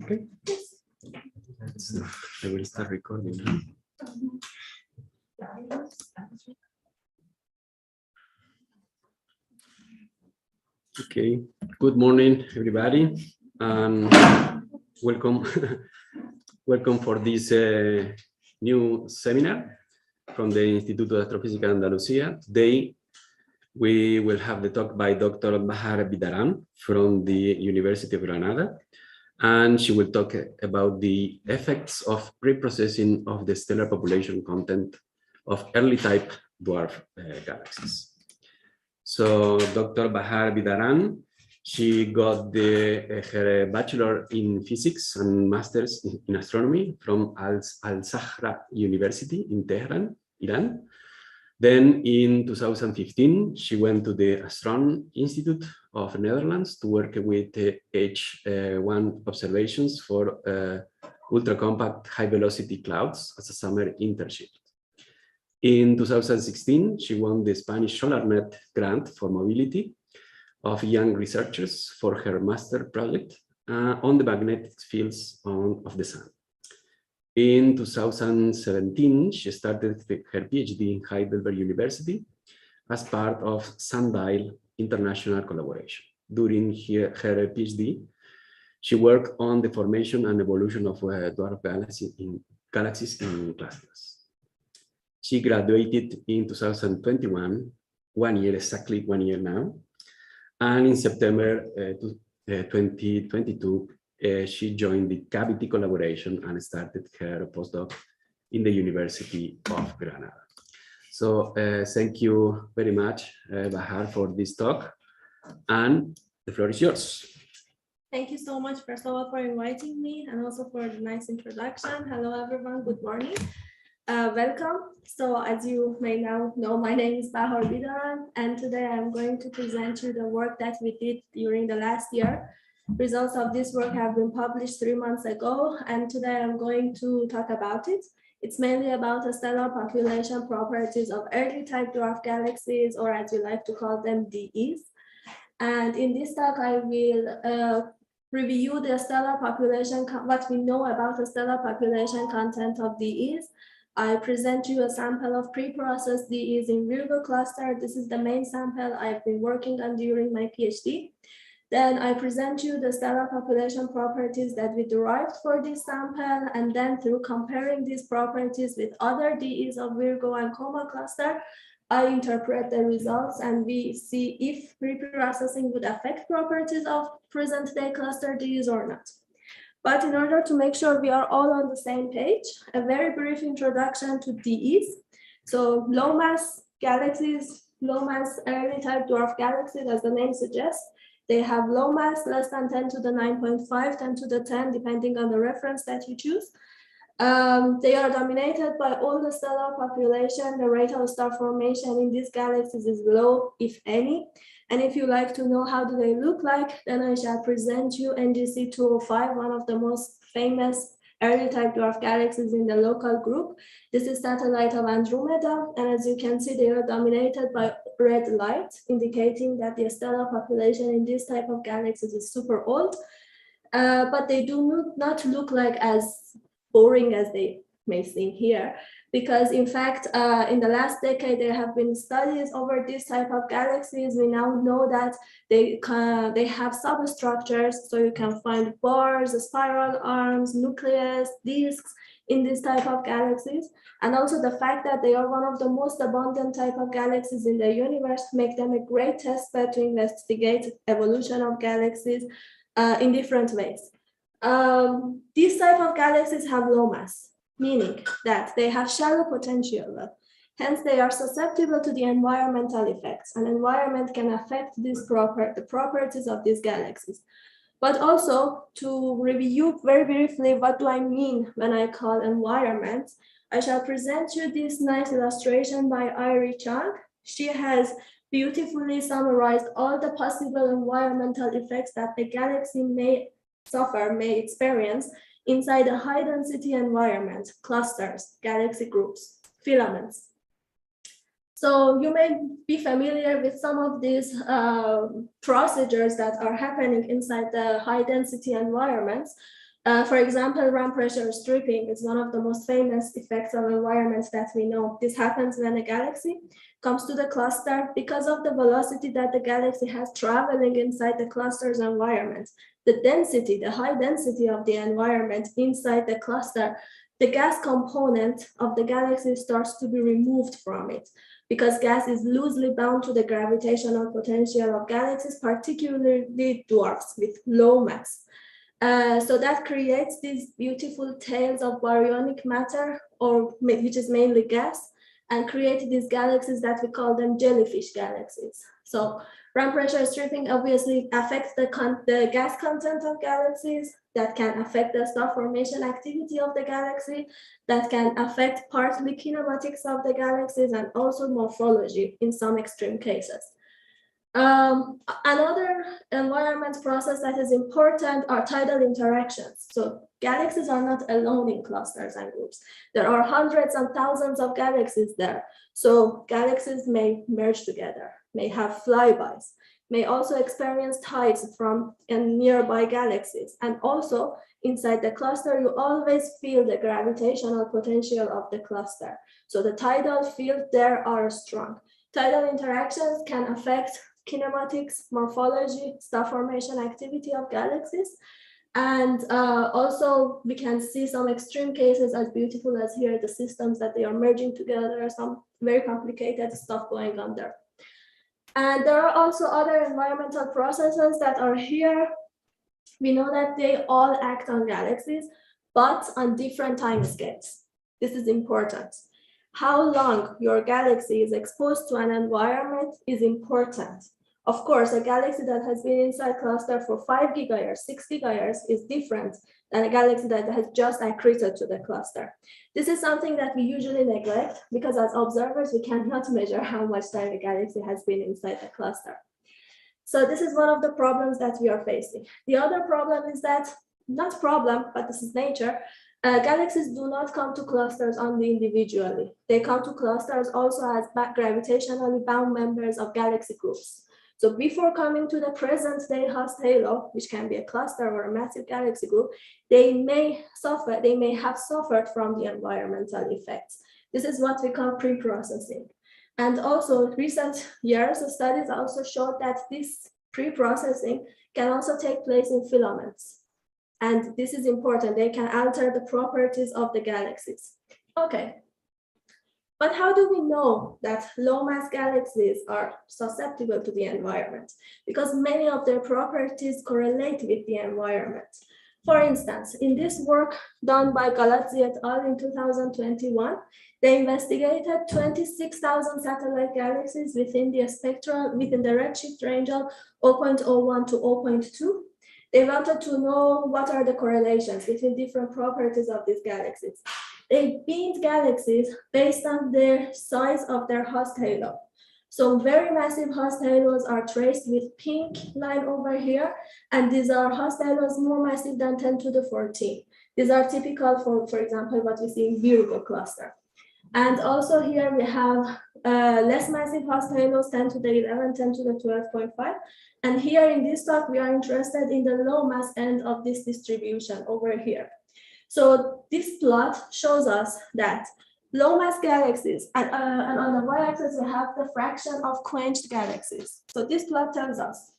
Okay. So I will start recording now. Okay. Good morning, everybody, and welcome. Welcome for this new seminar from the Instituto de Astrofísica Andalucía. Today, we will have the talk by Dr. Bahar Bidaran from the University of Granada, and she will talk about the effects of pre-processing of the stellar population content of early type dwarf galaxies. So Dr. Bahar Bidaran, she got her bachelor in physics and master's in astronomy from Al-Zahra University in Tehran, Iran. Then in 2015, she went to the Astronomy Institute of Netherlands to work with H1 observations for ultra-compact high-velocity clouds as a summer internship. In 2016, she won the Spanish SolarNet grant for mobility of young researchers for her master project on the magnetic fields of the sun. In 2017, she started her PhD in Heidelberg University as part of Sundial International Collaboration. During her PhD, she worked on the formation and evolution of dwarf galaxies in clusters. She graduated in 2021, exactly one year now, and in September 2022, she joined the Cavity Collaboration and started her postdoc in the University of Granada. So thank you very much, Bahar, for this talk, and the floor is yours. Thank you so much, first of all, for inviting me and also for the nice introduction. Hello, everyone. Good morning. Welcome. So as you may now know, my name is Bahar Bidaran, and today I'm going to present you the work that we did during the last year. Results of this work have been published 3 months ago, and today I'm going to talk about it. It's mainly about the stellar population properties of early type dwarf galaxies, or as we like to call them, DEs. And in this talk, I will review the stellar population, what we know about the stellar population content of DEs. I present you a sample of pre-processed DEs in Virgo cluster. This is the main sample I've been working on during my PhD. Then I present you the stellar population properties that we derived for this sample, and then through comparing these properties with other DEs of Virgo and Coma cluster, I interpret the results and we see if pre-processing would affect properties of present-day cluster DEs or not. But in order to make sure we are all on the same page, a very brief introduction to DEs. So low mass galaxies, low mass early type dwarf galaxies, as the name suggests, they have low mass, less than 10 to the 9.5, 10 to the 10, depending on the reference that you choose. They are dominated by all the stellar population. The rate of star formation in these galaxies is low, if any. And if you like to know how do they look like, then I shall present you NGC 205, one of the most famous early type dwarf galaxies in the local group. This is satellite of Andromeda, and as you can see, they are dominated by red light, indicating that the stellar population in this type of galaxies is super old, but they do not look like as boring as they may seem here, because in fact, in the last decade, there have been studies over this type of galaxies. We now know that they have substructures, so you can find bars, spiral arms, nucleus, disks in this type of galaxies. And also the fact that they are one of the most abundant type of galaxies in the universe make them a great test bed to investigate evolution of galaxies in different ways. These type of galaxies have low mass, meaning that they have shallow potential. Hence, they are susceptible to the environmental effects, and environment can affect the properties of these galaxies. But also, to review very briefly, what do I mean when I call environment? I shall present you this nice illustration by Irie Chang. She has beautifully summarized all the possible environmental effects that the galaxy may experience inside a high density environment, clusters, galaxy groups, filaments. So you may be familiar with some of these procedures that are happening inside the high density environments. For example, round pressure stripping is one of the most famous effects of environments that we know. This happens when a galaxy comes to the cluster because of the velocity that the galaxy has traveling inside the cluster's environment. The density, the high density of the environment inside the cluster, the gas component of the galaxy starts to be removed from it because gas is loosely bound to the gravitational potential of galaxies, particularly dwarfs with low mass. So that creates these beautiful tails of baryonic matter, which is mainly gas, and create these galaxies that we call them jellyfish galaxies. So round pressure stripping obviously affects the gas content of galaxies, that can affect the star formation activity of the galaxy, that can affect partly kinematics of the galaxies, and also morphology in some extreme cases. Another environment process that is important are tidal interactions. So galaxies are not alone in clusters and groups. There are hundreds and thousands of galaxies there. So galaxies may merge together, may have flybys, may also experience tides from nearby galaxies. And also inside the cluster, you always feel the gravitational potential of the cluster. So the tidal field there are strong. Tidal interactions can affect kinematics, morphology, star formation activity of galaxies. And also we can see some extreme cases as beautiful as here, the systems that they are merging together, some very complicated stuff going on there. And there are also other environmental processes that are here. We know that they all act on galaxies, but on different time scales. This is important. How long your galaxy is exposed to an environment is important. Of course, a galaxy that has been inside cluster for 5 gigayears, 6 gigayears is different than a galaxy that has just accreted to the cluster. This is something that we usually neglect because as observers, we cannot measure how much time a galaxy has been inside the cluster. So this is one of the problems that we are facing. The other problem is that, not problem, but this is nature, galaxies do not come to clusters only individually. They come to clusters also as gravitationally bound members of galaxy groups. So before coming to the present day host halo, which can be a cluster or a massive galaxy group, they may have suffered from the environmental effects. This is what we call pre-processing. And also recent years of studies also showed that this pre-processing can also take place in filaments. And this is important. They can alter the properties of the galaxies. Okay. But how do we know that low mass galaxies are susceptible to the environment? Because many of their properties correlate with the environment. For instance, in this work done by Galaxy et al. In 2021, they investigated 26,000 satellite galaxies within the redshift range of 0.01 to 0.2. They wanted to know what are the correlations between different properties of these galaxies. They beamed galaxies based on their size of their host halo. So very massive host halos are traced with pink line over here, and these are host halos more massive than 10 to the 14. These are typical for example, what we see in Virgo cluster. And also here we have less massive host halos, 10 to the 11, 10 to the 12.5. And here in this talk, we are interested in the low mass end of this distribution over here. So this plot shows us that low mass galaxies, and on the y-axis we have the fraction of quenched galaxies. So this plot tells us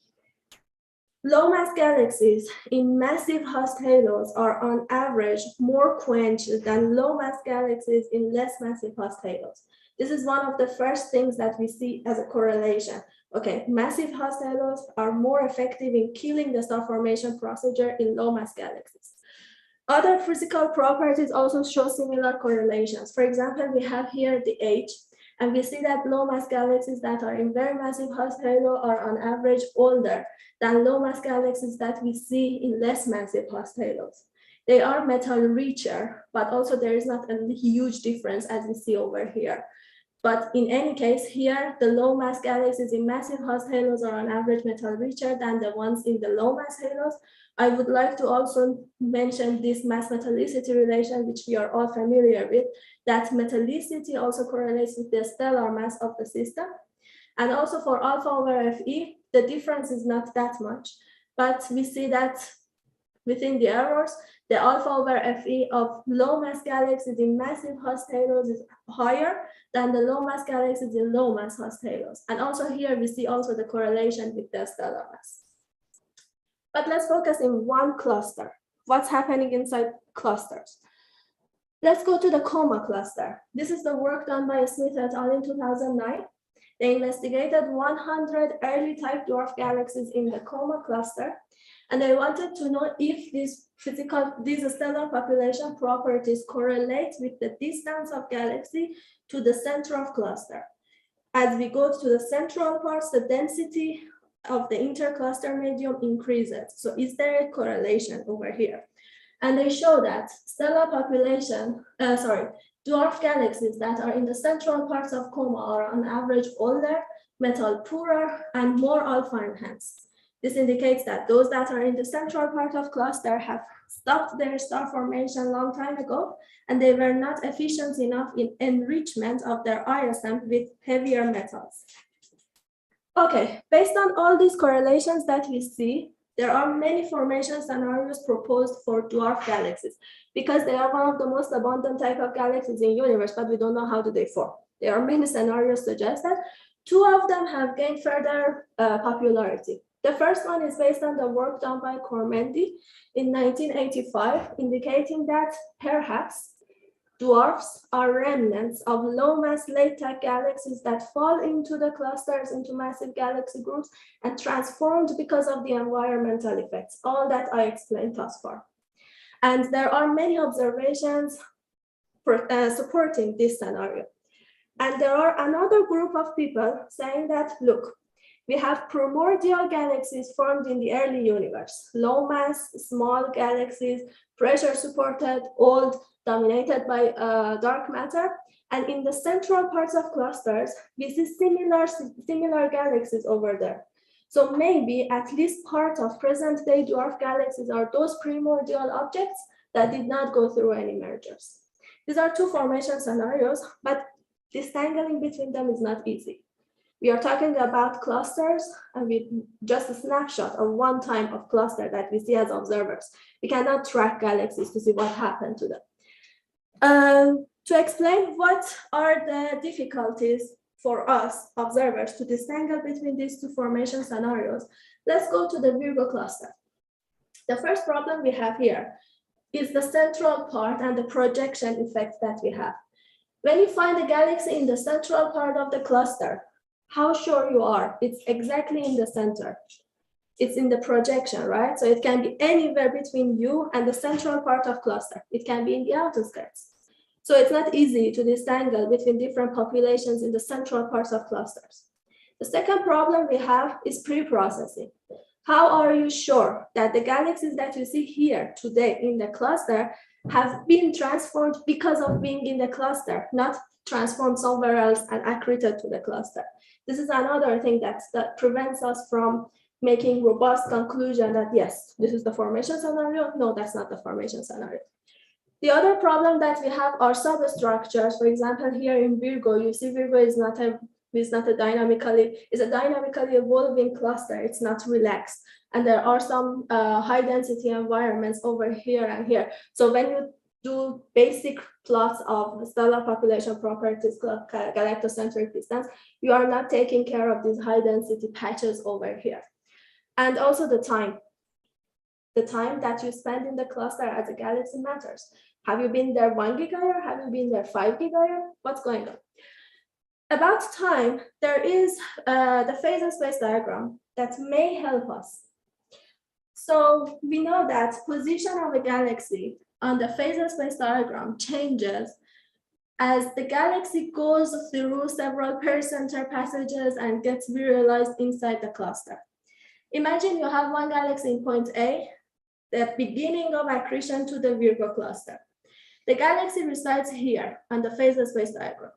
low mass galaxies in massive host halos are on average more quenched than low mass galaxies in less massive host halos. This is one of the first things that we see as a correlation. Okay, massive host halos are more effective in killing the star formation procedure in low mass galaxies. Other physical properties also show similar correlations. For example, we have here the age, and we see that low mass galaxies that are in very massive host halo are on average older than low mass galaxies that we see in less massive host halos. They are metal richer, but also there is not a huge difference as we see over here. But in any case, here, the low mass galaxies in massive host halos are on average metal richer than the ones in the low mass halos. I would like to also mention this mass metallicity relation, which we are all familiar with, that metallicity also correlates with the stellar mass of the system. And also for alpha over Fe, the difference is not that much, but we see that within the errors, the alpha over Fe of low mass galaxies in massive host halos is higher than the low mass galaxies in low mass host halos. And also here we see also the correlation with the stellar mass. But let's focus in one cluster. What's happening inside clusters? Let's go to the Coma cluster. This is the work done by Smith et al. In 2009. They investigated 100 early type dwarf galaxies in the Coma cluster, and they wanted to know if these stellar population properties correlate with the distance of galaxy to the center of cluster. As we go to the central parts, the density of the intercluster medium increases. So is there a correlation over here? And they show that dwarf galaxies that are in the central parts of Coma are on average older, metal poorer, and more alpha enhanced. This indicates that those that are in the central part of cluster have stopped their star formation a long time ago, and they were not efficient enough in enrichment of their ISM with heavier metals. Okay, based on all these correlations that we see, there are many formation scenarios proposed for dwarf galaxies because they are one of the most abundant type of galaxies in the universe, but we don't know how do they form. There are many scenarios suggested. Two of them have gained further popularity. The first one is based on the work done by Cormendi in 1985, indicating that perhaps dwarfs are remnants of low-mass late-type galaxies that fall into the clusters into massive galaxy groups and transformed because of the environmental effects, all that I explained thus far. And there are many observations supporting this scenario. And there are another group of people saying that, look, we have primordial galaxies formed in the early universe, low mass, small galaxies, pressure supported, old, dominated by dark matter. And in the central parts of clusters, we see similar galaxies over there. So maybe at least part of present day dwarf galaxies are those primordial objects that did not go through any mergers. These are two formation scenarios, but disentangling between them is not easy. We are talking about clusters, and with just a snapshot of one time of cluster that we see as observers. We cannot track galaxies to see what happened to them. To explain what are the difficulties for us observers to disentangle between these two formation scenarios, let's go to the Virgo cluster. The first problem we have here is the central part and the projection effect that we have. When you find a galaxy in the central part of the cluster, how sure you are it's exactly in the center? It's in the projection, right? So it can be anywhere between you and the central part of cluster. It can be in the outskirts. So it's not easy to disentangle between different populations in the central parts of clusters. The second problem we have is pre-processing. How are you sure that the galaxies that you see here today in the cluster have been transformed because of being in the cluster, not transformed somewhere else and accreted to the cluster? This is another thing that prevents us from making robust conclusion that yes, this is the formation scenario. No, that's not the formation scenario. The other problem that we have are substructures. For example, here in Virgo, you see Virgo is a dynamically evolving cluster. It's not relaxed. And there are some high density environments over here and here. So when you do basic plots of stellar population properties, galactocentric distance, you are not taking care of these high density patches over here. And also the time that you spend in the cluster as a galaxy matters. Have you been there 1 gigayear? Have you been there 5 gigayear? What's going on? About time, there is the phase and space diagram that may help us. So we know that position of a galaxy on the phase and space diagram changes as the galaxy goes through several pericenter passages and gets virialized inside the cluster. Imagine you have one galaxy in point A, the beginning of accretion to the Virgo cluster. The galaxy resides here on the phase and space diagram.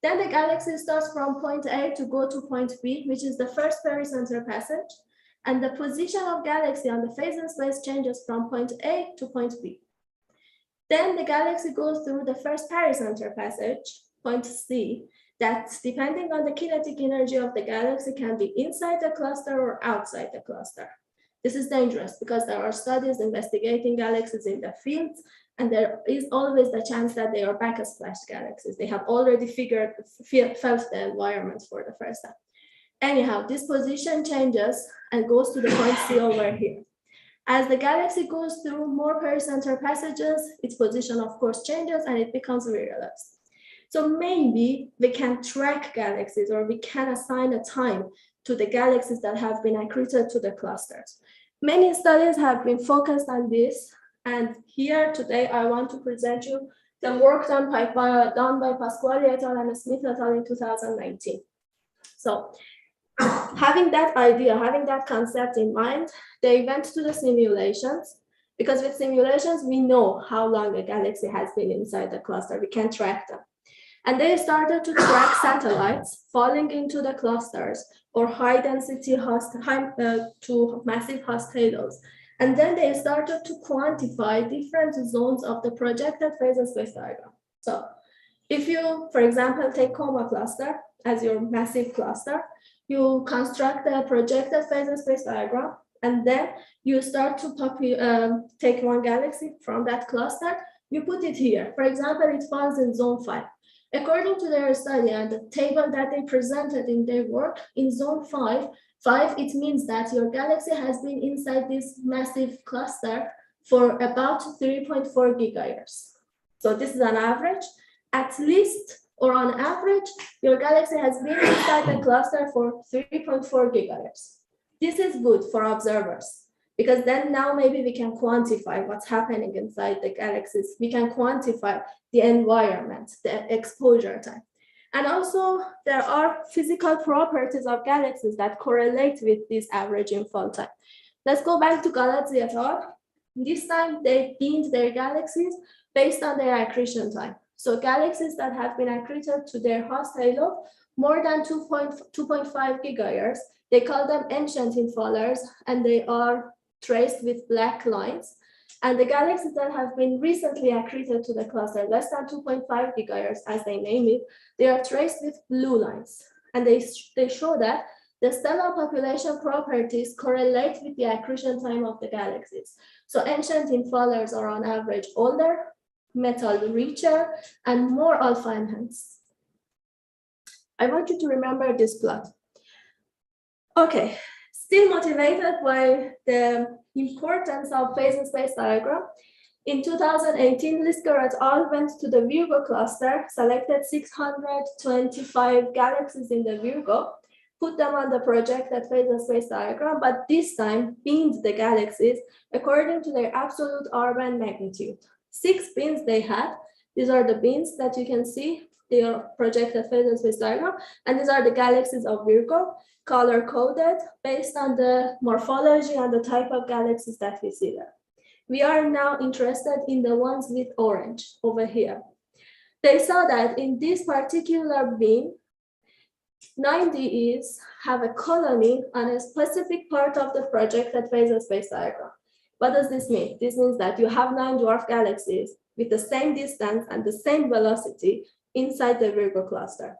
Then the galaxy starts from point A to go to point B, which is the first pericenter passage. And the position of galaxy on the phase and space changes from point A to point B. Then the galaxy goes through the first pericenter passage, point C, that depending on the kinetic energy of the galaxy can be inside the cluster or outside the cluster. This is dangerous because there are studies investigating galaxies in the fields, and there is always the chance that they are backsplashed galaxies. They have already felt the environment for the first time. Anyhow, this position changes and goes to the point C over here. As the galaxy goes through more pericenter passages, its position of course changes and it becomes virialized. So maybe we can track galaxies, or we can assign a time to the galaxies that have been accreted to the clusters. Many studies have been focused on this, and here today I want to present you the work done by Pasquale et al. And Smith et al. In 2019. So having that idea, having that concept in mind, they went to the simulations, because with simulations, we know how long a galaxy has been inside the cluster. We can track them. And they started to track satellites falling into the clusters or high density to massive host halos. And then they started to quantify different zones of the projected phase space diagram. So if you, for example, take Coma cluster as your massive cluster, you construct a projected phase space diagram, and then you start to take one galaxy from that cluster, you put it here. For example, it falls in zone 5. According to their study and the table that they presented in their work, in zone 5, it means that your galaxy has been inside this massive cluster for about 3.4 gigayears. So this is an average. At least, or on average, your galaxy has been inside the cluster for 3.4 gigayears. This is good for observers, because then now maybe we can quantify what's happening inside the galaxies. We can quantify the environment, the exposure time. And also there are physical properties of galaxies that correlate with this average infall time. Let's go back to galaxy et al. This time they binned their galaxies based on their accretion time. So galaxies that have been accreted to their host halo more than 2.5 gigayears, they call them ancient infallers, and they are traced with black lines. And the galaxies that have been recently accreted to the cluster, less than 2.5 gigayears, as they name it, they are traced with blue lines. And they show that the stellar population properties correlate with the accretion time of the galaxies. So ancient infallers are on average older, metal richer, and more alpha enhanced. I want you to remember this plot. Okay, still motivated by the importance of phase space diagram, in 2018, Lisker et al. Went to the Virgo cluster, selected 625 galaxies in the Virgo, put them on the projected phase space diagram, but this time binned the galaxies according to their absolute R-band magnitude. 6 bins they had. These are the bins that you can see. They are projected phase space diagram, and these are the galaxies of Virgo, color-coded based on the morphology and the type of galaxies that we see there. We are now interested in the ones with orange over here. They saw that in this particular bin, 9 DEs have a colony on a specific part of the projected phase space diagram. What does this mean? This means that you have 9 dwarf galaxies with the same distance and the same velocity inside the Virgo cluster.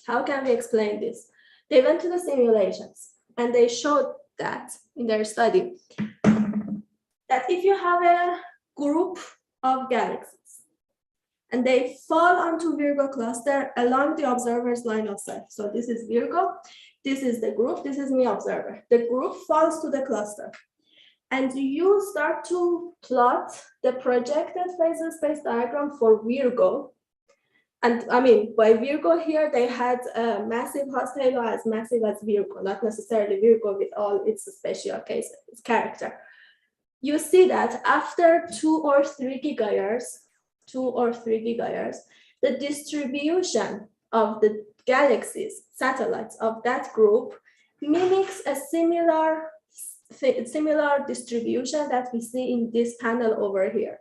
How can we explain this? They went to the simulations and they showed that in their study, that if you have a group of galaxies and they fall onto Virgo cluster along the observer's line of sight. So this is Virgo, this is the group, this is me observer. The group falls to the cluster. And you start to plot the projected phase space diagram for Virgo. And I mean, by Virgo here, they had a massive host halo as massive as Virgo, not necessarily Virgo with all its special cases, its character. You see that after 2 or 3 gigayears, the distribution of the galaxies, satellites of that group mimics a similar distribution that we see in this panel over here.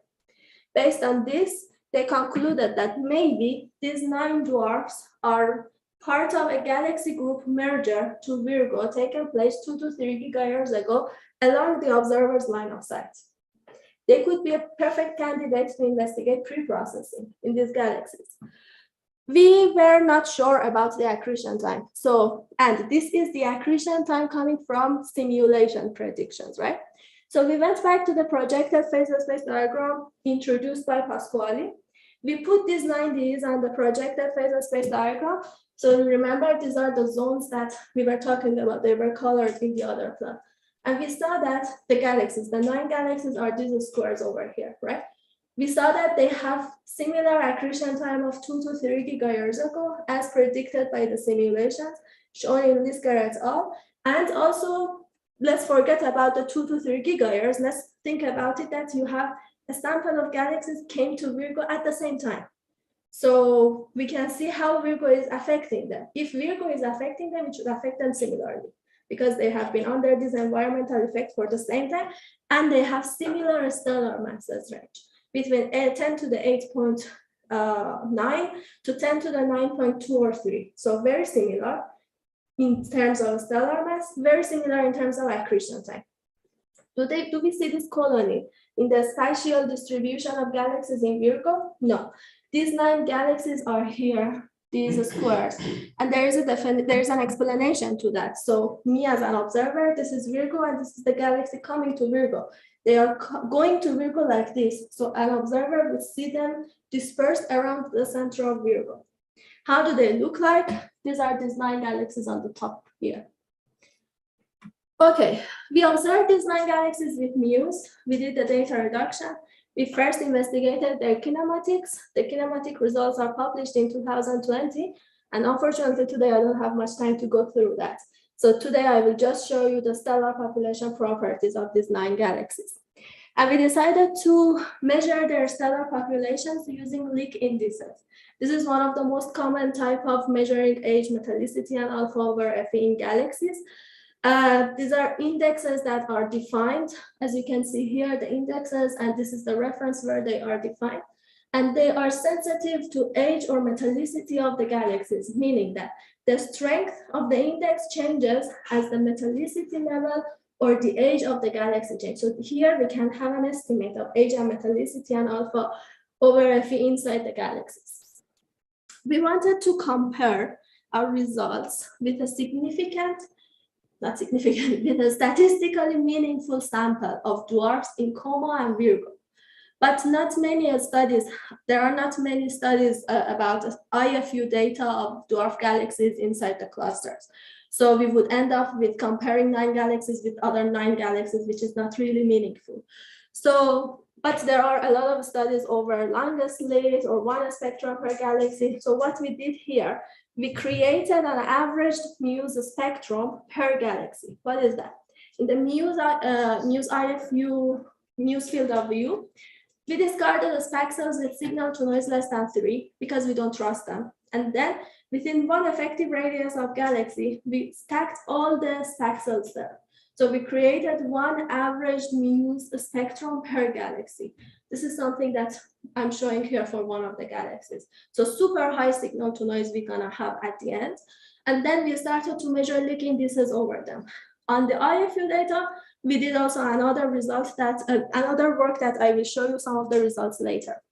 Based on this, they concluded that maybe these 9 dwarfs are part of a galaxy group merger to Virgo taken place 2 to 3 gigayears ago along the observer's line of sight. They could be a perfect candidate to investigate pre-processing in these galaxies. We were not sure about the accretion time. So, and this is the accretion time coming from simulation predictions, right? So we went back to the projected phase space diagram introduced by Pasquale. We put these 9Ds on the projected phase space diagram. So remember, these are the zones that we were talking about. They were colored in the other plot. And we saw that the galaxies, the 9 galaxies are these squares over here, right? We saw that they have similar accretion time of 2 to 3 gigayears ago, as predicted by the simulations shown in Lisker et al. And also, let's forget about the 2 to 3 gigayears. Let's think about it that you have a sample of galaxies came to Virgo at the same time. So we can see how Virgo is affecting them. If Virgo is affecting them, it should affect them similarly, because they have been under this environmental effect for the same time, and they have similar stellar masses range between 10 to the 8.9 to 10 to the 9.2 or 3. So very similar in terms of stellar mass, very similar in terms of accretion time. Do we see this colony in the spatial distribution of galaxies in Virgo? No. These 9 galaxies are here, these squares, and there is an explanation to that. So me as an observer, this is Virgo, and this is the galaxy coming to Virgo. They are going to Virgo like this. So an observer would see them dispersed around the center of Virgo. How do they look like? These are these 9 galaxies on the top here. Okay, we observed these 9 galaxies with MUSE. We did the data reduction. We first investigated their kinematics. The kinematic results are published in 2020. And unfortunately, today I don't have much time to go through that. So today I will just show you the stellar population properties of these 9 galaxies. And we decided to measure their stellar populations using Lick indices. This is one of the most common type of measuring age, metallicity, and alpha over Fe in galaxies. These are indexes that are defined. As you can see here, the indexes, and this is the reference where they are defined. And they are sensitive to age or metallicity of the galaxies, meaning that the strength of the index changes as the metallicity level or the age of the galaxy changes. So here we can have an estimate of age and metallicity and alpha over Fe inside the galaxies. We wanted to compare our results with a with a statistically meaningful sample of dwarfs in Coma and Virgo. But not many studies, there are not many studies about IFU data of dwarf galaxies inside the clusters. So we would end up with comparing 9 galaxies with other 9 galaxies, which is not really meaningful. So, but there are a lot of studies over longest lived or 1 spectrum per galaxy. So what we did here, we created an averaged MUSE spectrum per galaxy. What is that? In the MUSE IFU, MUSE field of view, we discarded the spaxels with signal to noise less than 3 because we don't trust them. And then within 1 effective radius of galaxy, we stacked all the spaxels there. So we created 1 averaged MUSE spectrum per galaxy. This is something that I'm showing here for one of the galaxies. So super high signal to noise we're gonna have at the end. And then we started to measure Lick indices over them. On the IFU data, we did also another work that I will show you some of the results later.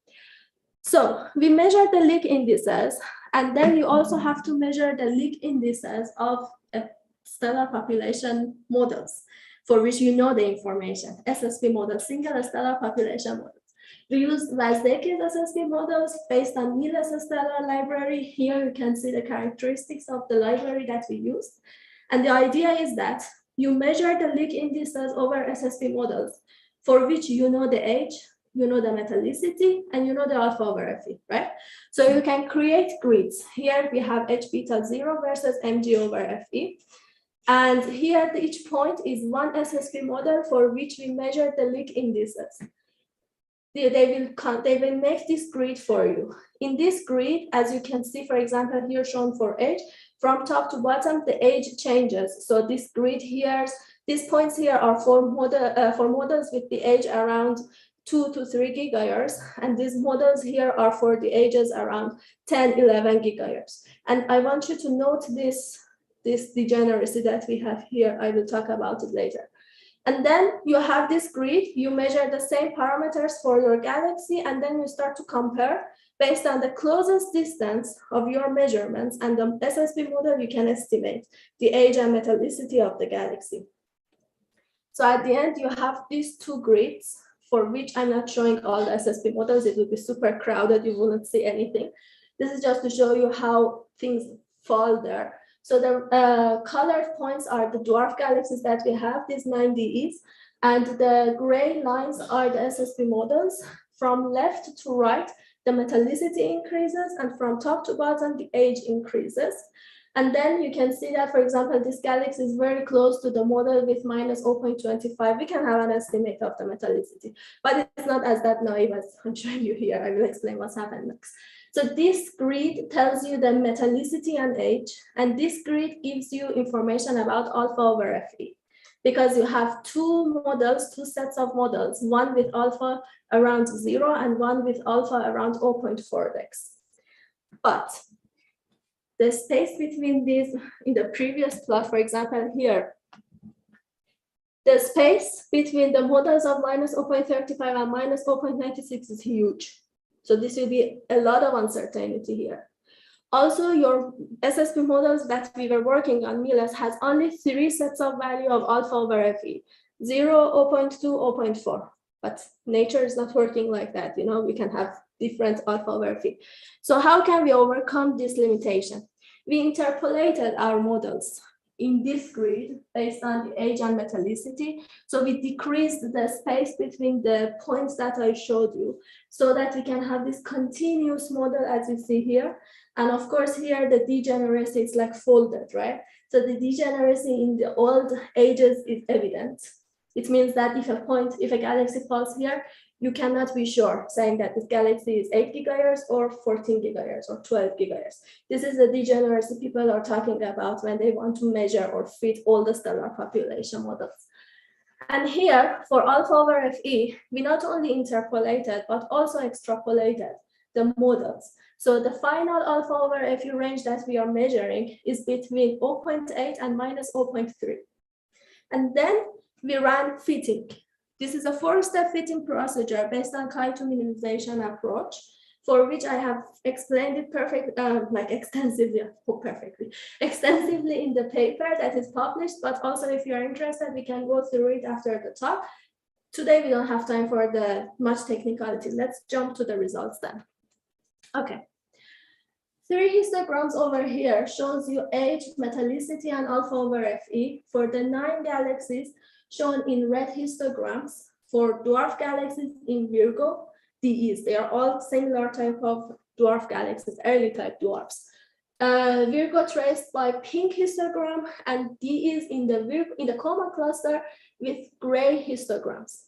So we measured the Lick indices, and then you also have to measure the Lick indices of stellar population models for which you know the information. SSP model, single stellar population models. We use Vazdeki's SSP models based on Niels stellar library. Here you can see the characteristics of the library that we used. And the idea is that you measure the Lick indices over SSP models for which you know the age, you know the metallicity, and you know the alpha over Fe, right? So you can create grids. Here we have H beta 0 versus Mg over Fe. And here each point is 1 SSP model for which we measure the Lick indices. They will make this grid for you. In this grid, as you can see, for example, here shown for age, from top to bottom, the age changes. So this grid here, these points here are for models with the age around 2 to 3 gigayears. And these models here are for the ages around 10, 11 gigayears. And I want you to note this degeneracy that we have here. I will talk about it later. And then you have this grid, you measure the same parameters for your galaxy, and then you start to compare based on the closest distance of your measurements and the SSP model, you can estimate the age and metallicity of the galaxy. So at the end, you have these two grids for which I'm not showing all the SSP models. It would be super crowded. You wouldn't see anything. This is just to show you how things fall there. So the colored points are the dwarf galaxies that we have, these 9 DEs, and the gray lines are the SSP models. From left to right, the metallicity increases, and from top to bottom, the age increases. And then you can see that, for example, this galaxy is very close to the model with minus 0.25. We can have an estimate of the metallicity, but it's not as that naive as I'm showing you here. I will explain what's happened next. So this grid tells you the metallicity and age, and this grid gives you information about alpha over Fe, because you have two models, two sets of models, one with alpha around 0 and one with alpha around 0.4x. But the space between these, in the previous plot, for example, here, the space between the models of minus 0.35 and minus 0.96 is huge. So this will be a lot of uncertainty here. Also, your SSP models that we were working on, MUSE, has only 3 sets of value of alpha over Fe, 0, 0.2, 0.4. But nature is not working like that. You know, we can have different alpha over Fe. So how can we overcome this limitation? We interpolated our models in this grid based on the age and metallicity. So we decreased the space between the points that I showed you so that we can have this continuous model as you see here. And of course, here the degeneracy is like folded, right? So the degeneracy in the old ages is evident. It means that if a galaxy falls here, you cannot be sure saying that this galaxy is 8 gigayears or 14 gigayears or 12 gigayears. This is the degeneracy people are talking about when they want to measure or fit all the stellar population models. And here, for alpha over Fe, we not only interpolated, but also extrapolated the models. So the final alpha over Fe range that we are measuring is between 0.8 and minus 0.3. And then we ran fitting. This is a 4-step fitting procedure based on chi-2 minimization approach, for which I have explained it extensively in the paper that is published, but also if you're interested, we can go through it after the talk. Today, we don't have time for the much technicality. Let's jump to the results then. Okay. 3 histograms over here shows you age, metallicity, and alpha over Fe for the 9 galaxies shown in red histograms. For dwarf galaxies in Virgo, DEs. They are all similar type of dwarf galaxies, early type dwarfs. Virgo traced by pink histogram and DEs in the Coma cluster with gray histograms.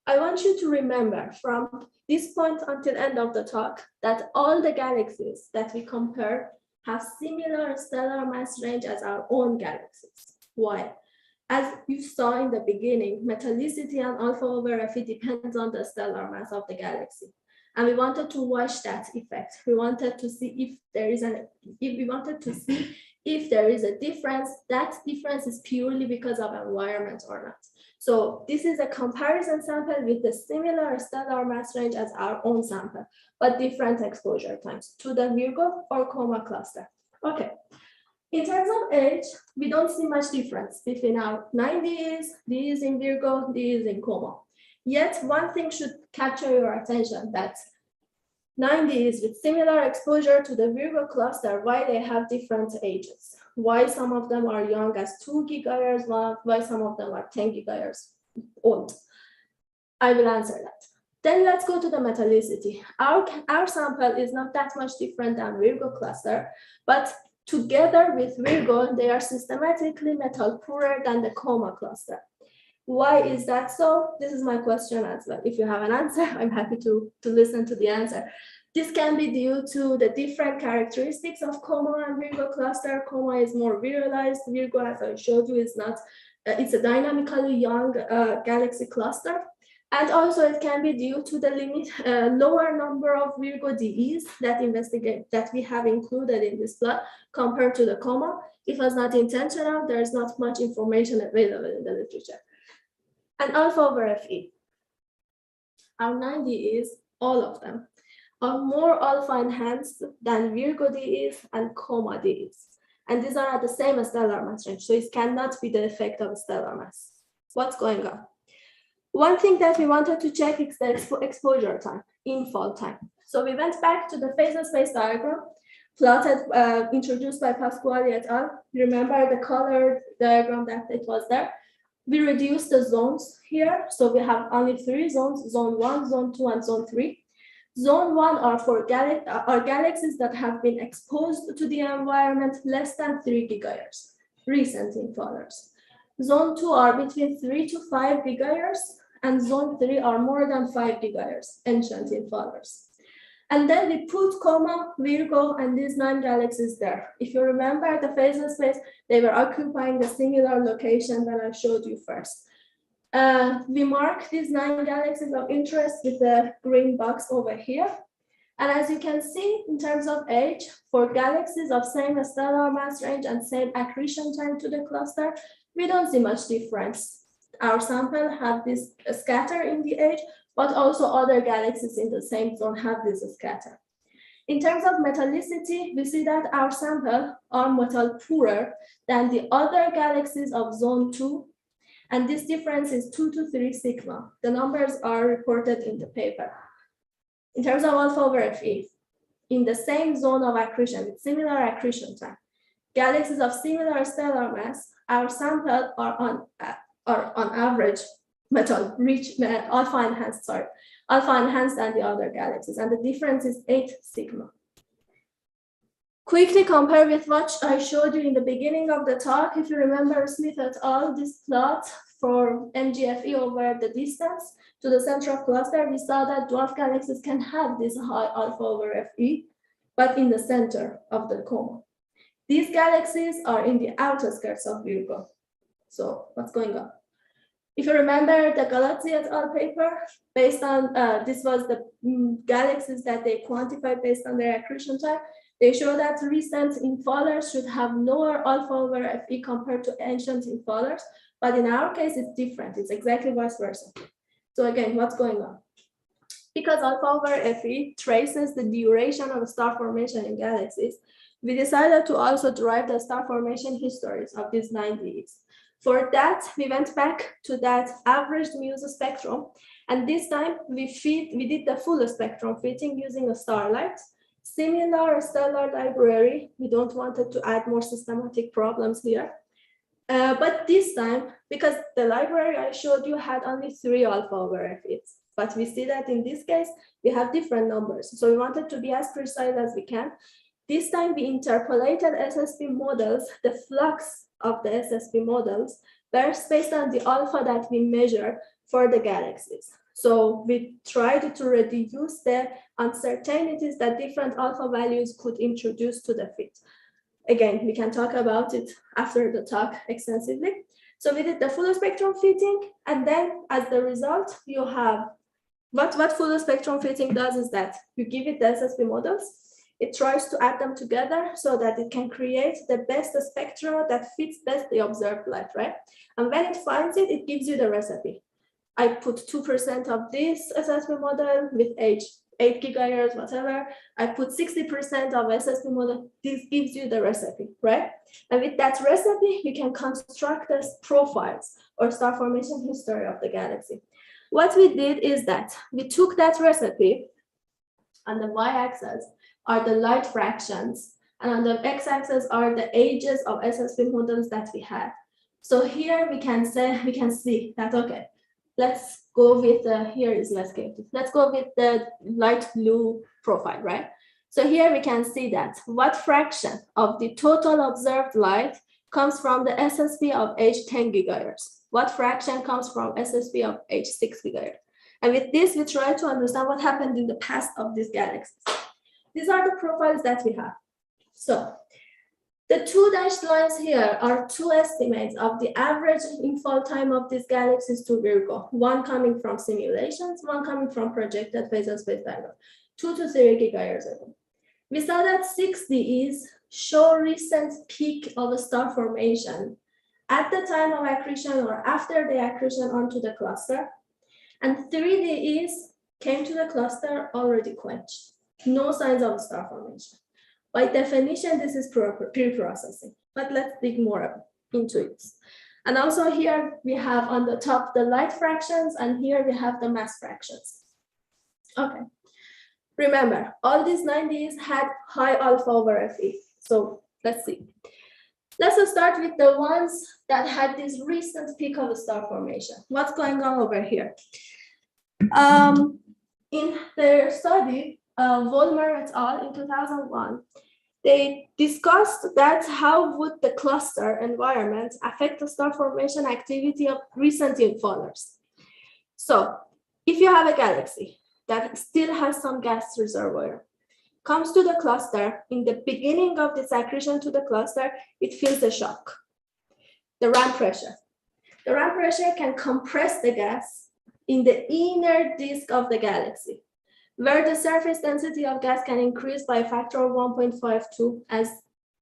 I want you to remember from this point until end of the talk that all the galaxies that we compare have similar stellar mass range as our own galaxies. Why? As you saw in the beginning, metallicity and alpha over Fe depends on the stellar mass of the galaxy. And we wanted to watch that effect. We wanted to see if there is if there is a difference. That difference is purely because of environment or not. So this is a comparison sample with the similar stellar mass range as our own sample, but different exposure times to the Virgo or Coma cluster. Okay. In terms of age, we don't see much difference between our 9 DEs in Virgo, DEs in Coma. Yet one thing should capture your attention, that 9 DEs with similar exposure to the Virgo cluster, why they have different ages. Why some of them are young as 2 gigayears, why some of them are 10 gigayears old. I will answer that. Then let's go to the metallicity. Our sample is not that much different than Virgo cluster, but together with Virgo, they are systematically metal poorer than the Coma cluster. Why is that so? This is my question as well. If you have an answer, I'm happy to listen to the answer. This can be due to the different characteristics of Coma and Virgo cluster. Coma is more virialized. Virgo, as I showed you, is not. It's a dynamically young galaxy cluster. And also it can be due to the lower number of Virgo DEs that we have included in this plot compared to the Coma. It was not intentional. There's not much information available in the literature. And alpha over Fe. Our 9 DEs, all of them, are more alpha enhanced than Virgo DEs and Coma DEs. And these are at the same stellar mass range, so it cannot be the effect of stellar mass. what's going on? One thing that we wanted to check is the exposure time, infall time. So we went back to the phasal space diagram, plotted, introduced by Pasquale et al. Remember the colored diagram that it was there? We reduced the zones here. So we have only 3 zones, zone 1, zone 2, and zone 3. Zone 1 are for galaxies that have been exposed to the environment less than 3 gigayears, recent infallers. Zone 2 are between 3 to 5 gigayears, and zone 3 are more than 5 gigayears, ancient infallers. And then we put Coma, Virgo, and these 9 galaxies there. If you remember the phasal space, they were occupying the similar location that I showed you first. We mark these 9 galaxies of interest with the green box over here. And as you can see, in terms of age, for galaxies of same stellar mass range and same accretion time to the cluster, we don't see much difference. Our sample have this scatter in the age, but also other galaxies in the same zone have this scatter. In terms of metallicity, we see that our sample are metal poorer than the other galaxies of zone 2. And this difference is 2 to 3 sigma. The numbers are reported in the paper. In terms of alpha over Fe, in the same zone of accretion with similar accretion time, galaxies of similar stellar mass, our sample are on average metal rich, alpha enhanced than the other galaxies, and the difference is 8 sigma. Quickly compare with what I showed you in the beginning of the talk. If you remember Smith et al., this plot for MGFE over the distance to the center of cluster, we saw that dwarf galaxies can have this high alpha over Fe, but in the center of the coma. These galaxies are in the outer skirts of Virgo. So what's going on? If you remember the Galaxy et al. Paper, based on, this was the galaxies that they quantified based on their accretion time, they show that recent infallers should have lower alpha over Fe compared to ancient infallers, but in our case, it's different. It's exactly vice versa. So again, what's going on? Because alpha over Fe traces the duration of star formation in galaxies, we decided to also derive the star formation histories of these 9 DEs. For that, we went back to that averaged MUSE spectrum, and this time we did the full spectrum fitting using a starlight. Similar stellar library, we don't wanted to add more systematic problems here. But this time, because the library I showed you had only 3 alpha over Fs, but we see that in this case, we have different numbers. So we wanted to be as precise as we can. This time we interpolated SSP models, the flux of the SSP models, based on the alpha that we measure for the galaxies. So we tried to reduce the uncertainties that different alpha values could introduce to the fit. Again, we can talk about it after the talk extensively. So we did the full spectrum fitting, and then as the result, you have what full spectrum fitting does is that you give it the SSP models. It tries to add them together so that it can create the best spectra that fits best the observed light, right? And when it finds it, it gives you the recipe. I put 2% of this SSP model with age 8 gigayears, whatever. I put 60% of SSP model. This gives you the recipe, right? And with that recipe, you can construct the profiles or star formation history of the galaxy. What we did is that we took that recipe on the y-axis are the light fractions, and on the x-axis are the ages of SSP models that we had. So here we can see that, okay, let's go with here is less chaotic. Let's go with the light blue profile, right? So here we can see that what fraction of the total observed light comes from the SSP of age 10 gigayears? What fraction comes from SSP of age 6 gigayears? And with this, we try to understand what happened in the past of these galaxies. These are the profiles that we have. So the 2 dashed lines here are 2 estimates of the average infall time of these galaxies to Virgo, one coming from simulations, one coming from projected phasal space diagram, 2 to 3 gigayears ago. We saw that 6 DEs show recent peak of a star formation at the time of accretion or after the accretion onto the cluster, and 3 DEs came to the cluster already quenched. No signs of star formation. By definition, this is pre-processing, but let's dig more into it. And also here we have on the top the light fractions, and here we have the mass fractions. Okay. Remember, all these 90s had high alpha over Fe. So let's see. Let's start with the ones that had this recent peak of star formation. What's going on over here? In their study, Vollmer et al. In 2001, they discussed that how would the cluster environment affect the star formation activity of recent infallers. So if you have a galaxy that still has some gas reservoir, comes to the cluster, in the beginning of this accretion to the cluster, it feels a shock. The ramp pressure. The ramp pressure can compress the gas in the inner disk of the galaxy, where the surface density of gas can increase by a factor of 1.52, as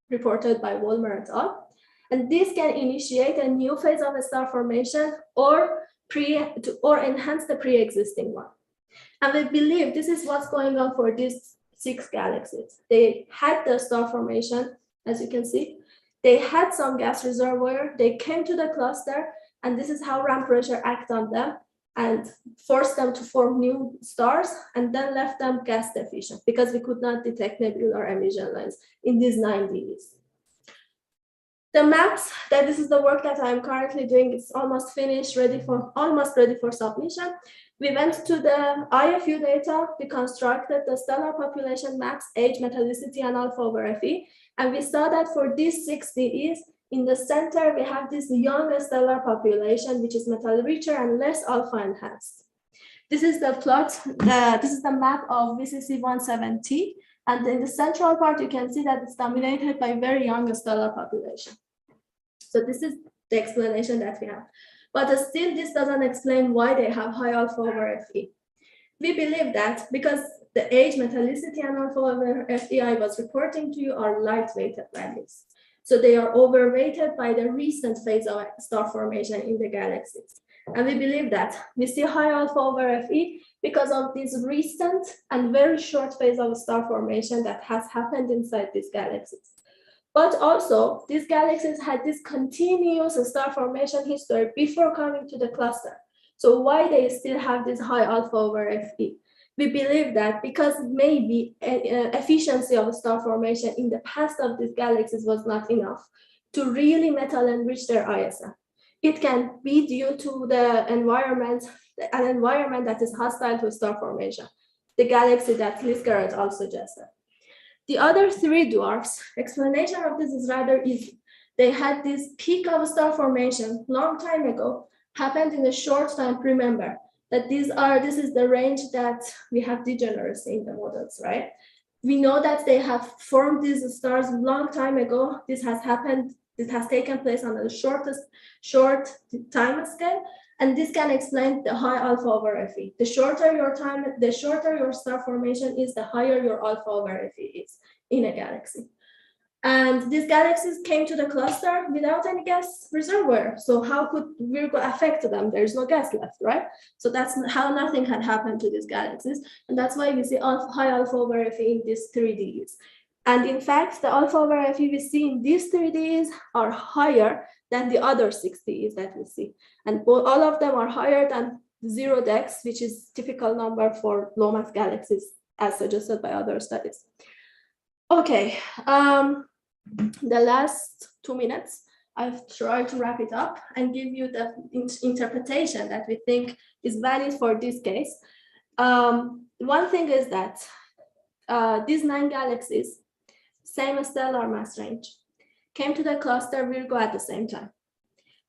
reported by Vollmer et al. And this can initiate a new phase of a star formation or enhance the pre-existing one. And we believe this is what's going on for these 6 galaxies. They had the star formation, as you can see. They had some gas reservoir, they came to the cluster, and this is how ramp pressure acts on them and forced them to form new stars, and then left them gas deficient because we could not detect nebular emission lines in these 90s. The maps, this is the work that I'm currently doing, it's almost finished, almost ready for submission. We went to the IFU data, we constructed the stellar population maps, age, metallicity, and alpha over Fe, and we saw that for these 6 DEs, in the center, we have this young stellar population, which is metal richer and less alpha enhanced. This is the plot, this is the map of VCC 17T, and in the central part, you can see that it's dominated by very young stellar population. So this is the explanation that we have. But still, this doesn't explain why they have high alpha over Fe. We believe that because the age, metallicity, and alpha over Fe I was reporting to you are light-weighted values. So they are overweighted by the recent phase of star formation in the galaxies. And we believe that we see high alpha over Fe because of this recent and very short phase of star formation that has happened inside these galaxies. But also, these galaxies had this continuous star formation history before coming to the cluster. So why they still have this high alpha over Fe? We believe that because maybe efficiency of star formation in the past of these galaxies was not enough to really metal enrich their ISM. It can be due to the environment, an environment that is hostile to star formation, the galaxy that Lisker et al. Suggested. The other 3 dwarfs, explanation of this is rather easy. They had this peak of star formation long time ago, happened in a short time. Remember that this is the range that we have degeneracy in the models, right? We know that they have formed these stars long time ago. This has happened, this has taken place on the short time scale. And this can explain the high alpha over Fe. The shorter your time, the shorter your star formation is, the higher your alpha over Fe is in a galaxy. And these galaxies came to the cluster without any gas reservoir. So how could Virgo affect them? There's no gas left, right? So that's how nothing had happened to these galaxies. And that's why we see high alpha over Fe in these 3Ds. And in fact, the alpha over Fe we see in these 3Ds are higher than the other 6Ds that we see. And all of them are higher than 0 dex, which is typical number for low mass galaxies, as suggested by other studies. Okay, the last 2 minutes, I've tried to wrap it up and give you the interpretation that we think is valid for this case. One thing is that these 9 galaxies, same stellar mass range, came to the cluster Virgo at the same time.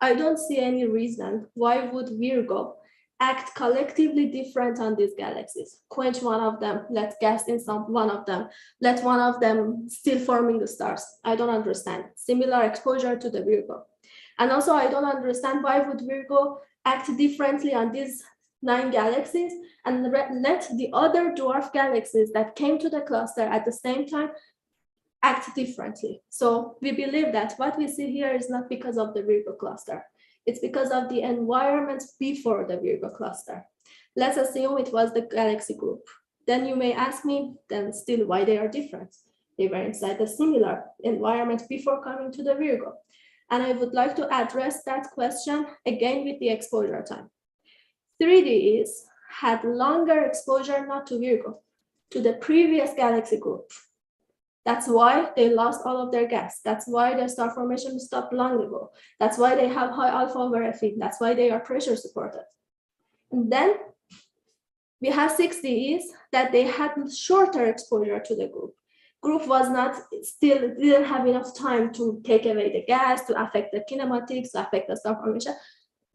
I don't see any reason why would Virgo act collectively different on these galaxies. Quench one of them, let gas in one of them, let one of them still forming the stars. I don't understand. Similar exposure to the Virgo. And also I don't understand why would Virgo act differently on these 9 galaxies and let the other dwarf galaxies that came to the cluster at the same time act differently. So we believe that what we see here is not because of the Virgo cluster. It's because of the environment before the Virgo cluster. Let's assume it was the galaxy group. Then you may ask me, then still why they are different? They were inside a similar environment before coming to the Virgo. And I would like to address that question again with the exposure time. 3Ds had longer exposure, not to Virgo, to the previous galaxy group. That's why they lost all of their gas. That's why their star formation stopped long ago. That's why they have high alpha over Fe. That's why they are pressure supported. And then we have 6Ds that they had shorter exposure to the group. Group was not, still didn't have enough time to take away the gas, to affect the kinematics, to affect the star formation.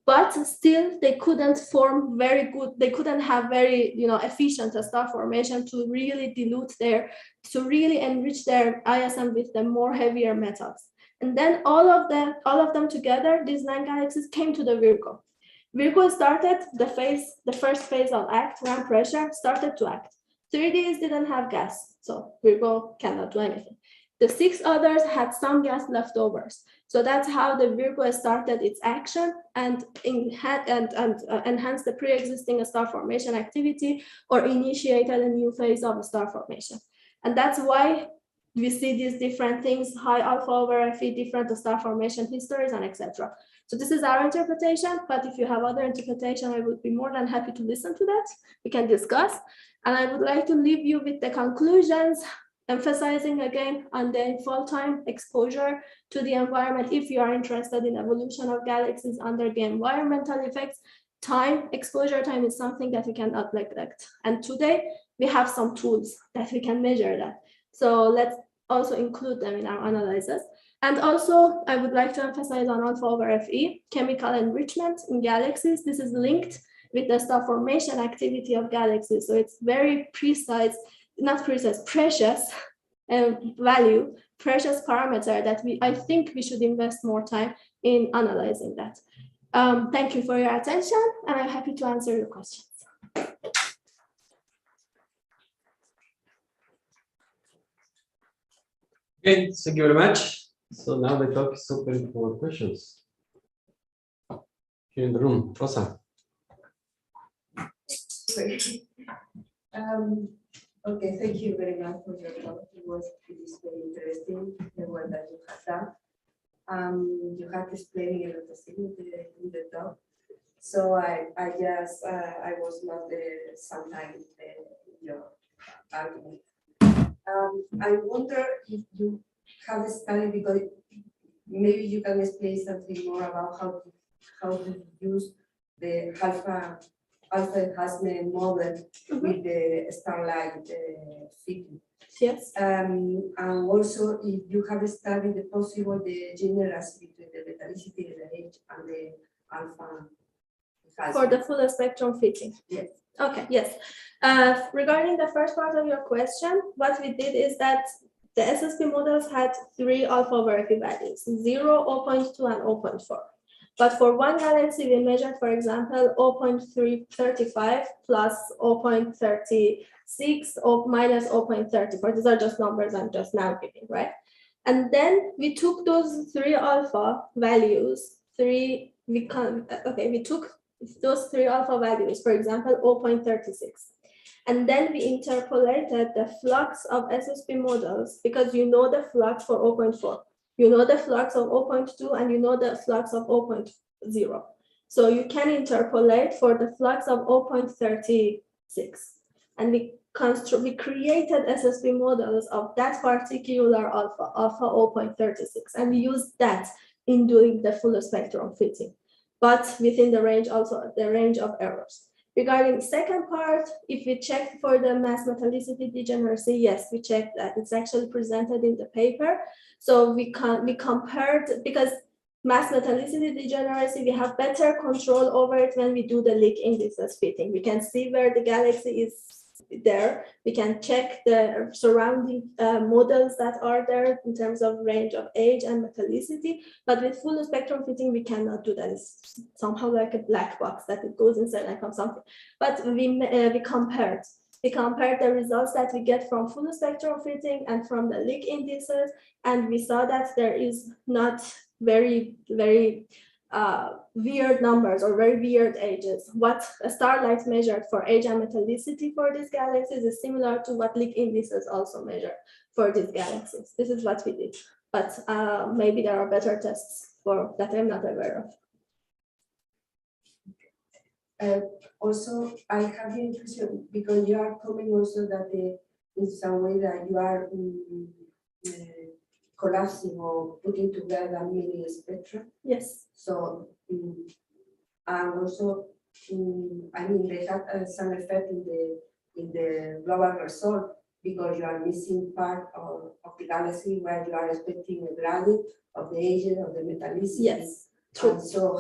But still, they couldn't form very good, they couldn't have very efficient star formation to really dilute to really enrich their ISM with the more heavier metals. And then all of them together, these 9 galaxies came to the Virgo. Virgo started the first phase of act, RAM pressure, started to act. 3Ds didn't have gas, so Virgo cannot do anything. The 6 others had some gas leftovers. So that's how the Virgo started its action and enhanced the pre-existing star formation activity or initiated a new phase of star formation. And that's why we see these different things, high alpha over Fe, different star formation histories, and etc. So this is our interpretation, but if you have other interpretation, I would be more than happy to listen to that. We can discuss. And I would like to leave you with the conclusions, emphasizing again on the fall time exposure to the environment. If you are interested in evolution of galaxies under the environmental effects, exposure time is something that we cannot neglect. And today we have some tools that we can measure that. So let's also include them in our analysis. And also I would like to emphasize on alpha over Fe, chemical enrichment in galaxies. This is linked with the star formation activity of galaxies. So it's very precious value, precious parameter that I think we should invest more time in analyzing that. Thank you for your attention, and I'm happy to answer your questions. Okay, thank you very much. So now the talk is open for questions. Here in the room, Rosa. Okay, thank you very much for your talk. It was very interesting, the work that you have done. You have explained a lot of things in the talk. So I was not sometimes your argument. I wonder if you have studied, because maybe you can explain something more about how to use the alpha enhancement model with the starlight fitting. Yes. And also, if you have studied the possible generals between the metallicity, the age, and the alpha enhancement. For the full spectrum fitting. Yes. Okay, yes. Regarding the first part of your question, what we did is that the SSP models had 3 alpha over Fe values, 0, 0.2, and 0.4. But for one galaxy, we measured, for example, 0.335 plus 0.36 or minus 0.34. These are just numbers I'm just now giving, right? And then we took those 3 alpha values, we took those 3 alpha values, for example, 0.36. And then we interpolated the flux of SSP models, because you know the flux for 0.4. You know the flux of 0.2 and you know the flux of 0.0. So you can interpolate for the flux of 0.36. And we created SSP models of that particular alpha 0.36. And we used that in doing the full spectrum fitting, but within the range, also the range of errors. Regarding the second part, if we check for the mass metallicity degeneracy, yes, we checked that. It's actually presented in the paper. So we compared, because mass metallicity degeneracy, we have better control over it when we do the leak indices fitting. We can see where the galaxy is there. We can check the surrounding models that are there in terms of range of age and metallicity. But with full spectrum fitting, we cannot do that. It's somehow like a black box that it goes inside like something. But we compared. We compared the results that we get from full spectrum fitting and from the leak indices, and we saw that there is not very weird numbers or very weird ages. What a starlight measured for age and metallicity for these galaxies is similar to what leak indices also measure for these galaxies. This is what we did, but maybe there are better tests that I'm not aware of. Also, I have the impression, because you are coming also that in some way that you are collapsing or putting together many spectra. Yes. So, and also, I mean, they have some effect in the global result, because you are missing part of the galaxy where you are expecting a gradient of the age of the metallicity. Yes, true. And so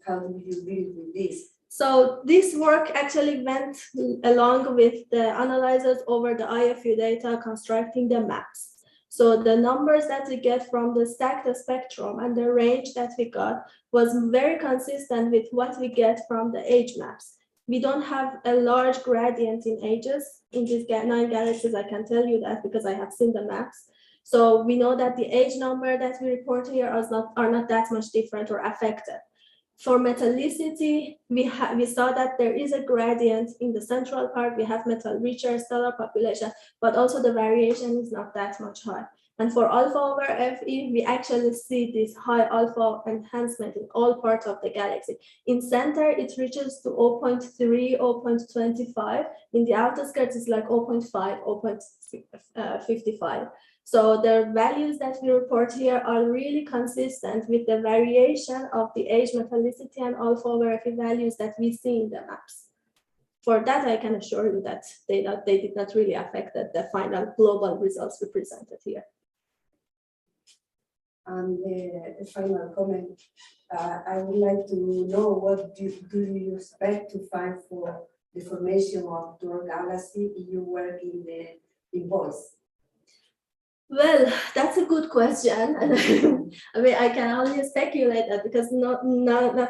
how do you deal with this? So this work actually went along with the analyzers over the IFU data, constructing the maps. So the numbers that we get from the stacked spectrum and the range that we got was very consistent with what we get from the age maps. We don't have a large gradient in ages in these 9 galaxies. I can tell you that because I have seen the maps. So we know that the age number that we report here are not that much different or affected. For metallicity, we saw that there is a gradient in the central part. We have metal-richer stellar population, but also the variation is not that much high. And for alpha over Fe, we actually see this high alpha enhancement in all parts of the galaxy. In center, it reaches to 0.3, 0.25. In the outer skirts, it's like 0.5, 0.55. So the values that we report here are really consistent with the variation of the age, metallicity, and alpha over Fe values that we see in the maps. For that, I can assure you that they did not really affect the final global results we presented here. And a final comment, I would like to know what do you expect to find for the formation of dwarf galaxy if you work in VOICE? Well, that's a good question. I mean, I can only speculate that because not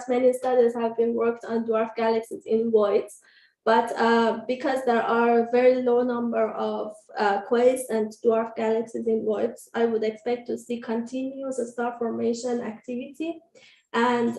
many studies have been worked on dwarf galaxies in voids. But because there are a very low number of quenched and dwarf galaxies in voids, I would expect to see continuous star formation activity and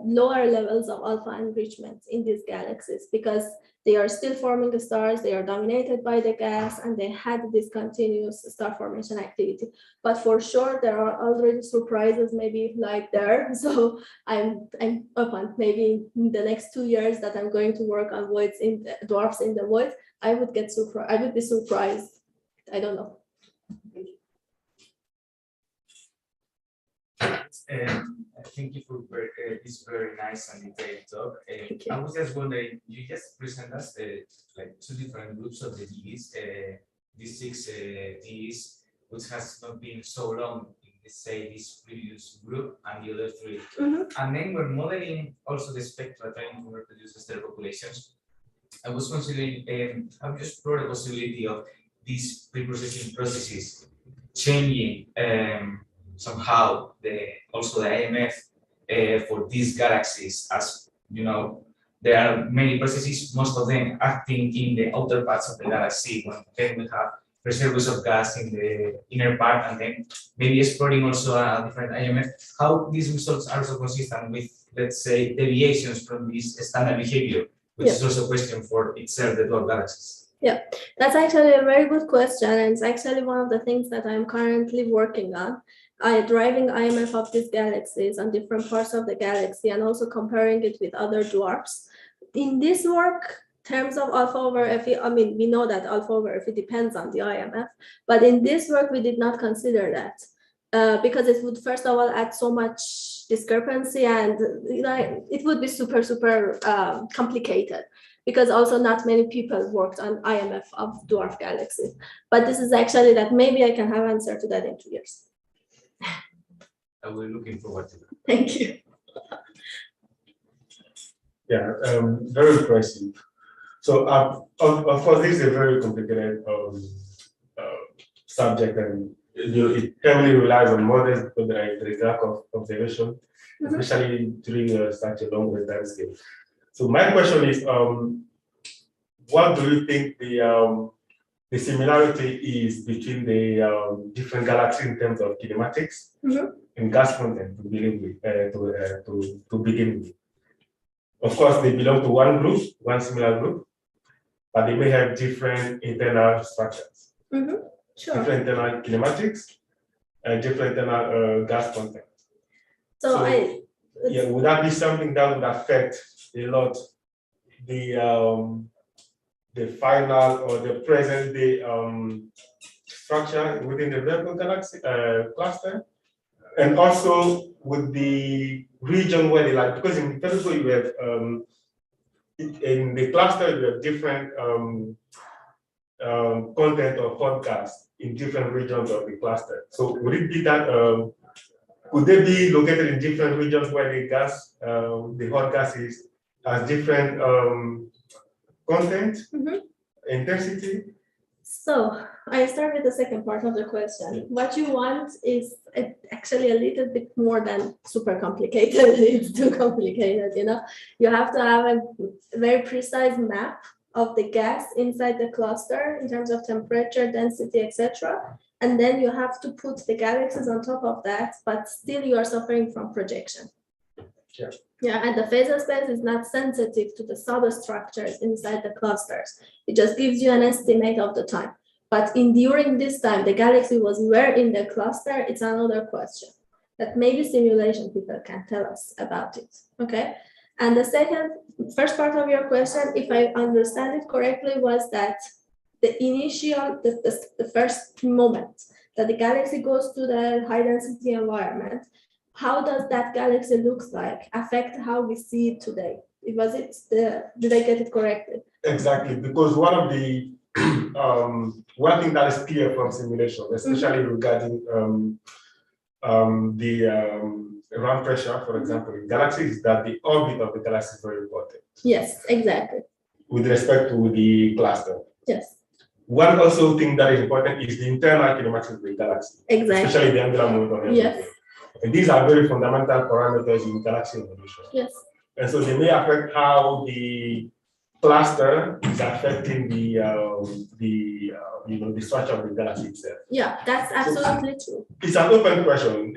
lower levels of alpha enrichment in these galaxies, because they are still forming the stars, they are dominated by the gas, and they had this continuous star formation activity. But for sure, there are already surprises maybe like there. So I'm open, maybe in the next 2 years that I'm going to work on voids in dwarfs in the void, I would be surprised. I don't know. Thank you for this very nice and detailed talk. I was just wondering, you just present us like 2 different groups of the DEs, these 6 DEs, which has not been so long in, say, this previous group and the other 3. And then we're modeling also the spectra, trying to reproduce stellar populations. I was considering, I've just brought a possibility of these preprocessing processes changing somehow also the IMF for these galaxies, as you know, there are many processes, most of them acting in the outer parts of the galaxy, when then we have reservoirs of gas in the inner part, and then maybe exploring also a different IMF, how these results are so consistent with, let's say, deviations from this standard behavior, which is also a question for itself, the dwarf galaxies. Yeah, that's actually a very good question, and it's actually one of the things that I'm currently working on. Driving IMF of these galaxies on different parts of the galaxy and also comparing it with other dwarfs. In this work, terms of alpha over Fe, I mean, we know that alpha over Fe depends on the IMF, but in this work, we did not consider that because it would, first of all, add so much discrepancy, and it would be super complicated, because also not many people worked on IMF of dwarf galaxies. But this is actually that maybe I can have answer to that in 2 years. We're looking forward to that. Thank you. Yeah, very impressive. So of course, this is a very complicated subject, and it heavily relies on models, but there is lack of observation, especially during such a long time scale. So my question is, what do you think the similarity is between the different galaxies in terms of kinematics and gas content to begin with? Of course, they belong to one group, one similar group, but they may have different internal structures, Sure. different internal kinematics, and different internal gas content. So yeah, would that be something that would affect a lot the final or the present day structure within the Virgo galaxy cluster? And also with the region where they like, because in Virgo you have in the cluster you have different content of hot gas in different regions of the cluster. So would it be that could they be located in different regions where the gas, the hot gas has different content, intensity? So I start with the second part of the question. What you want is actually a little bit more than super complicated. It's too complicated, you know. You have to have a very precise map of the gas inside the cluster in terms of temperature, density, etc. And then you have to put the galaxies on top of that, but still you are suffering from projection. Yeah. Yeah, and the phasor space is not sensitive to the substructures inside the clusters. It just gives you an estimate of the time. But during this time, the galaxy was where in the cluster, it's another question that maybe simulation people can tell us about it, okay? And the first part of your question, if I understand it correctly, was that the initial, the first moment that the galaxy goes to the high density environment, how does that galaxy looks like affect how we see it today? Did I get it correctly? Exactly, because one of the one thing that is clear from simulation, especially regarding the ground pressure, for example, in galaxies, is that the orbit of the galaxy is very important. Yes, exactly. With respect to the cluster. Yes. One also thing that is important is the internal kinematics of the galaxy. Exactly. Especially the angular momentum. Yes. And these are very fundamental parameters in galaxy evolution. Yes. And so they may affect how the cluster is affecting the structure of the galaxy itself. Yeah, that's absolutely true. It's an open question.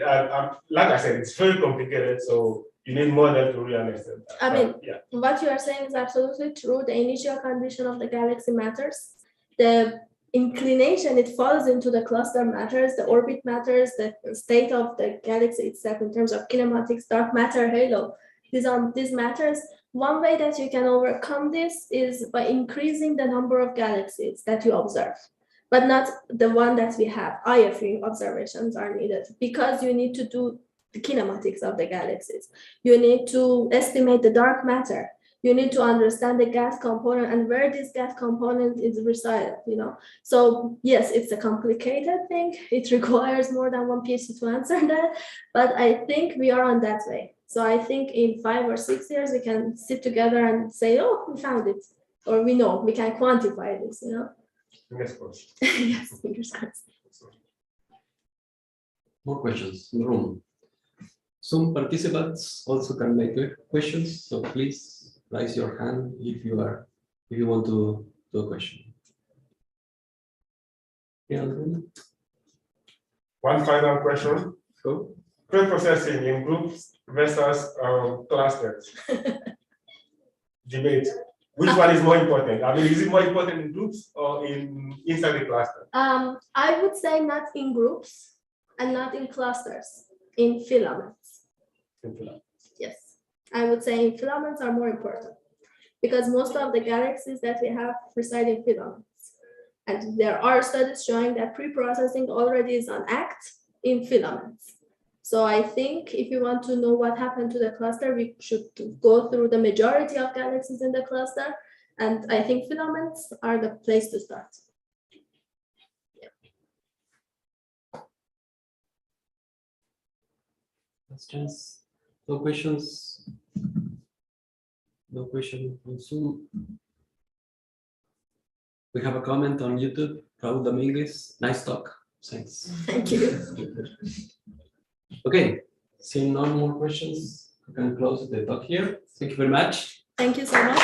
Like I said, it's very complicated, so you need more than to really understand that. I mean, yeah. What you are saying is absolutely true. The initial condition of the galaxy matters. The inclination it falls into the cluster matters, the orbit matters, the state of the galaxy itself in terms of kinematics, dark matter, halo. These matters. One way that you can overcome this is by increasing the number of galaxies that you observe, but not the one that we have. IFE observations are needed because you need to do the kinematics of the galaxies. You need to estimate the dark matter. You need to understand the gas component and where this gas component is resided, you know. So yes, it's a complicated thing. It requires more than one PhD to answer that, but I think we are on that way. So I think in 5 or 6 years, we can sit together and say, oh, we found it, or we know, we can quantify this, you know. Fingers crossed. Yes, fingers crossed. More questions in the room. Some participants also can make questions, so please raise your hand if you want to do a question. Yeah, one final question. go. Pre-processing in groups versus clusters. Debate. Which one is more important? I mean, is it more important in groups or inside the cluster? I would say not in groups and not in clusters, in filaments. Yes, I would say in filaments are more important because most of the galaxies that we have reside in filaments. And there are studies showing that pre-processing already is on act in filaments. So I think if you want to know what happened to the cluster, we should go through the majority of galaxies in the cluster. And I think filaments are the place to start. Questions? No questions? No question on Zoom. We have a comment on YouTube. Raul Dominguez, nice talk. Thanks. Thank you. Okay, seeing no more questions, we can close the talk here. Thank you very much. Thank you so much.